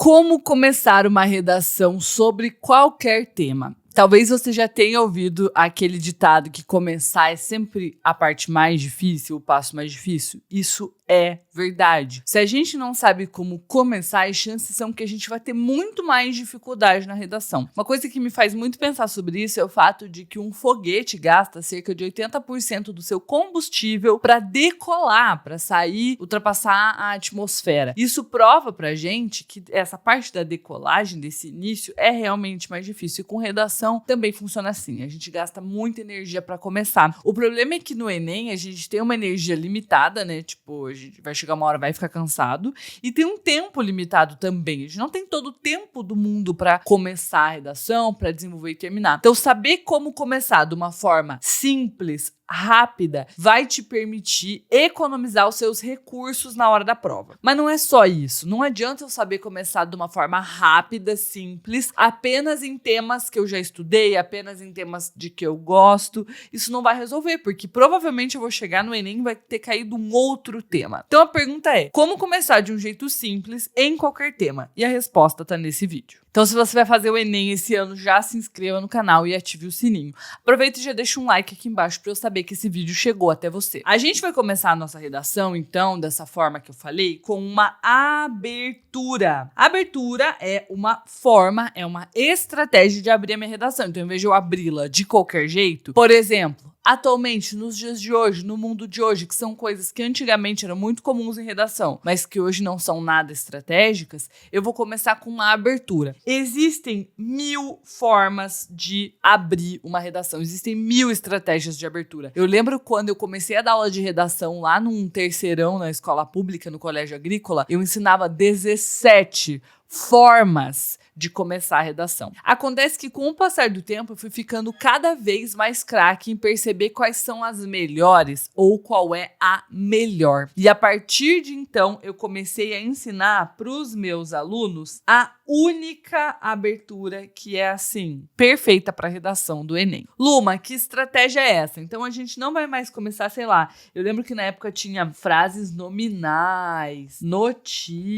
Como começar uma redação sobre qualquer tema? Talvez você já tenha ouvido aquele ditado que começar é sempre a parte mais difícil, o passo mais difícil. Isso é verdade. Se a gente não sabe como começar, as chances são que a gente vai ter muito mais dificuldade na redação. Uma coisa que me faz muito pensar sobre isso é o fato de que um foguete gasta cerca de 80% do seu combustível para decolar, para sair, ultrapassar a atmosfera. Isso prova pra gente que essa parte da decolagem, desse início, é realmente mais difícil. E com redação também funciona assim. A gente gasta muita energia para começar. O problema é que no Enem a gente tem uma energia limitada, né? Tipo, a gente vai chegar uma hora, vai ficar cansado. E tem um tempo limitado também. A gente não tem todo o tempo do mundo para começar a redação, para desenvolver e terminar. Então, saber como começar de uma forma simples, rápida, vai te permitir economizar os seus recursos na hora da prova. Mas não é só isso. Não adianta eu saber começar de uma forma rápida, simples, apenas em temas que eu já estudei, apenas em temas de que eu gosto. Isso não vai resolver, porque provavelmente eu vou chegar no Enem e vai ter caído um outro tema. Então a pergunta é, como começar de um jeito simples em qualquer tema? E a resposta tá nesse vídeo. Então, se você vai fazer o Enem esse ano, já se inscreva no canal e ative o sininho. Aproveita e já deixa um like aqui embaixo para eu saber que esse vídeo chegou até você. A gente vai começar a nossa redação, então, dessa forma que eu falei, com uma abertura. Abertura é uma forma, é uma estratégia de abrir a minha redação. Então, em vez de eu abri-la de qualquer jeito, por exemplo, atualmente, nos dias de hoje, no mundo de hoje, que são coisas que antigamente eram muito comuns em redação, mas que hoje não são nada estratégicas, eu vou começar com uma abertura. Existem 1000 formas de abrir uma redação, existem 1000 estratégias de abertura. Eu lembro quando eu comecei a dar aula de redação lá num terceirão na escola pública, no colégio agrícola, eu ensinava 17 formas de começar a redação. Acontece que com o passar do tempo eu fui ficando cada vez mais craque em perceber quais são as melhores ou qual é a melhor. E a partir de então eu comecei a ensinar para os meus alunos a única abertura que é assim, perfeita para a redação do Enem. Luma, que estratégia é essa? Então a gente não vai mais começar, sei lá, eu lembro que na época tinha frases nominais, notícia,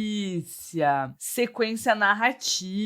sequência narrativa,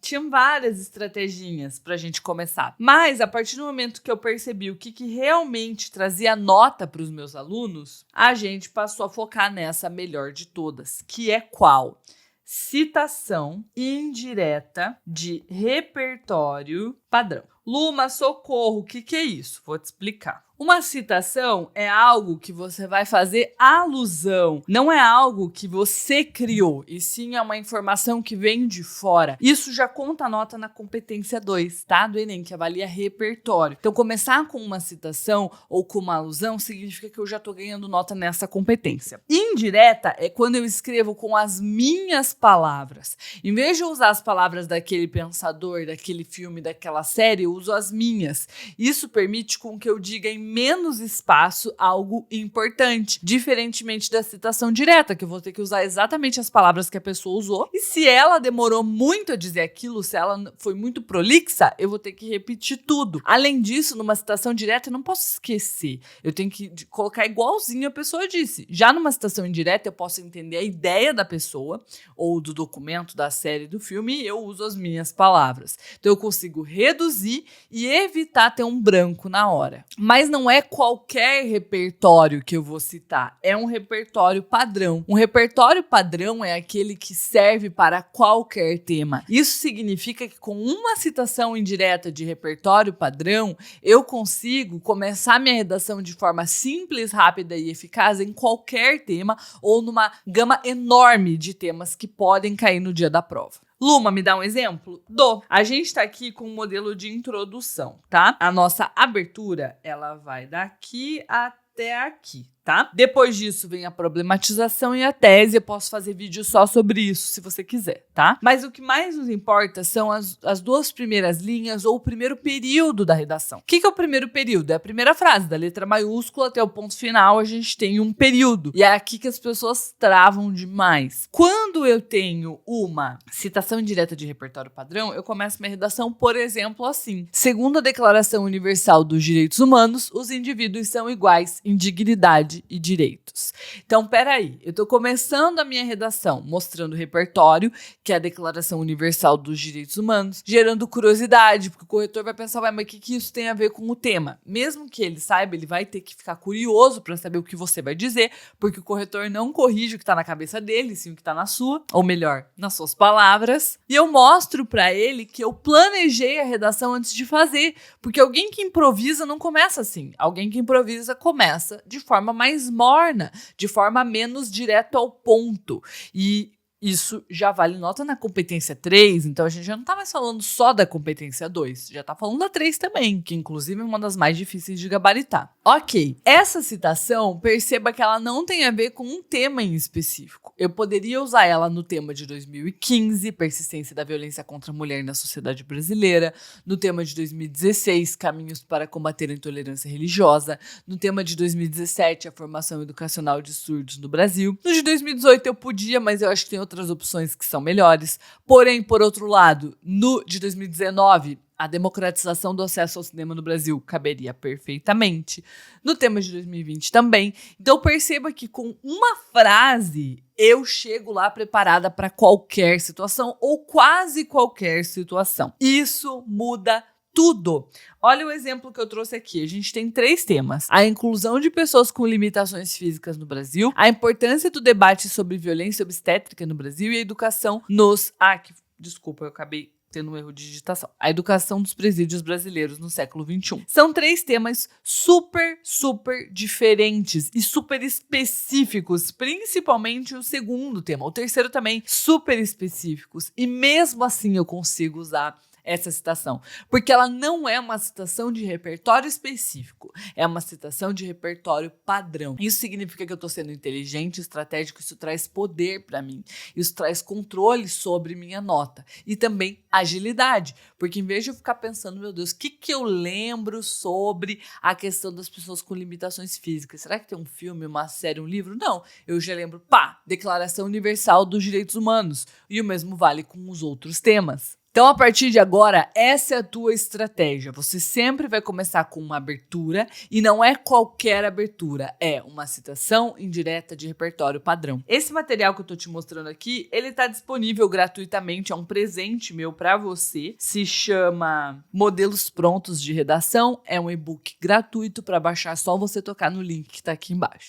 tinham várias estratégias pra gente começar. Mas a partir do momento que eu percebi o que realmente trazia nota para os meus alunos, a gente passou a focar nessa melhor de todas, que é qual? Citação indireta de repertório padrão. Luma, socorro, o que é isso? Vou te explicar. Uma citação é algo que você vai fazer alusão, não é algo que você criou, e sim é uma informação que vem de fora. Isso já conta nota na competência 2, tá? Do Enem, que avalia repertório. Então, começar com uma citação ou com uma alusão significa que eu já tô ganhando nota nessa competência. Indireta é quando eu escrevo com as minhas palavras. Em vez de usar as palavras daquele pensador, daquele filme, daquela série, eu uso as minhas. Isso permite com que eu diga em menos espaço algo importante, diferentemente da citação direta, que eu vou ter que usar exatamente as palavras que a pessoa usou, e se ela demorou muito a dizer aquilo, se ela foi muito prolixa, eu vou ter que repetir tudo. Além disso, numa citação direta, eu não posso esquecer, eu tenho que colocar igualzinho a pessoa disse. Já numa citação indireta, eu posso entender a ideia da pessoa, ou do documento, da série, do filme, e eu uso as minhas palavras. Então eu consigo reduzir e evitar ter um branco na hora. Mas não é qualquer repertório que eu vou citar, é um repertório padrão. Um repertório padrão é aquele que serve para qualquer tema. Isso significa que com uma citação indireta de repertório padrão, eu consigo começar minha redação de forma simples, rápida e eficaz em qualquer tema ou numa gama enorme de temas que podem cair no dia da prova. Luma, me dá um exemplo? A gente tá aqui com um modelo de introdução, tá? A nossa abertura, ela vai daqui até aqui, tá? Depois disso vem a problematização e a tese. Eu posso fazer vídeo só sobre isso, se você quiser, tá? Mas o que mais nos importa são as duas primeiras linhas ou o primeiro período da redação. O que é o primeiro período? É a primeira frase, da letra maiúscula até o ponto final, a gente tem um período. E é aqui que as pessoas travam demais. Quando eu tenho uma citação indireta de repertório padrão, eu começo minha redação, por exemplo, assim. Segundo a Declaração Universal dos Direitos Humanos, os indivíduos são iguais em dignidade sociedade e direitos. Então, peraí, eu tô começando a minha redação mostrando o repertório, que é a Declaração Universal dos Direitos Humanos, gerando curiosidade, porque o corretor vai pensar, mas o que isso tem a ver com o tema? Mesmo que ele saiba, ele vai ter que ficar curioso para saber o que você vai dizer, porque o corretor não corrige o que tá na cabeça dele, sim o que tá na sua, ou melhor, nas suas palavras. E eu mostro para ele que eu planejei a redação antes de fazer, porque alguém que improvisa não começa assim. Alguém que improvisa começa de forma mais morna, de forma menos direto ao ponto. E isso já vale nota na competência 3, então a gente já não tá mais falando só da competência 2, já tá falando da 3 também, que inclusive é uma das mais difíceis de gabaritar. Ok, essa citação, perceba que ela não tem a ver com um tema em específico. Eu poderia usar ela no tema de 2015, persistência da violência contra a mulher na sociedade brasileira, no tema de 2016, caminhos para combater a intolerância religiosa, no tema de 2017, a formação educacional de surdos no Brasil. No de 2018 eu podia, mas eu acho que tem outras opções que são melhores. Porém, por outro lado, no de 2019, a democratização do acesso ao cinema no Brasil caberia perfeitamente. No tema de 2020 também. Então perceba que com uma frase eu chego lá preparada para qualquer situação ou quase qualquer situação. Isso muda tudo. Olha o exemplo que eu trouxe aqui. A gente tem 3 temas. A inclusão de pessoas com limitações físicas no Brasil, a importância do debate sobre violência obstétrica no Brasil e a educação nos... Desculpa, eu acabei tendo um erro de digitação. A educação dos presídios brasileiros no século XXI. São 3 temas super diferentes e super específicos, principalmente o segundo tema. O terceiro também super específicos. E mesmo assim eu consigo usar essa citação, porque ela não é uma citação de repertório específico, é uma citação de repertório padrão. Isso significa que eu estou sendo inteligente, estratégico, isso traz poder para mim, isso traz controle sobre minha nota e também agilidade, porque em vez de eu ficar pensando, meu Deus, o que eu lembro sobre a questão das pessoas com limitações físicas? Será que tem um filme, uma série, um livro? Não, eu já lembro, Declaração Universal dos Direitos Humanos, e o mesmo vale com os outros temas. Então, a partir de agora, essa é a tua estratégia. Você sempre vai começar com uma abertura e não é qualquer abertura, é uma citação indireta de repertório padrão. Esse material que eu tô te mostrando aqui, ele tá disponível gratuitamente, é um presente meu para você. Se chama Modelos Prontos de Redação, é um e-book gratuito para baixar, só você tocar no link que tá aqui embaixo.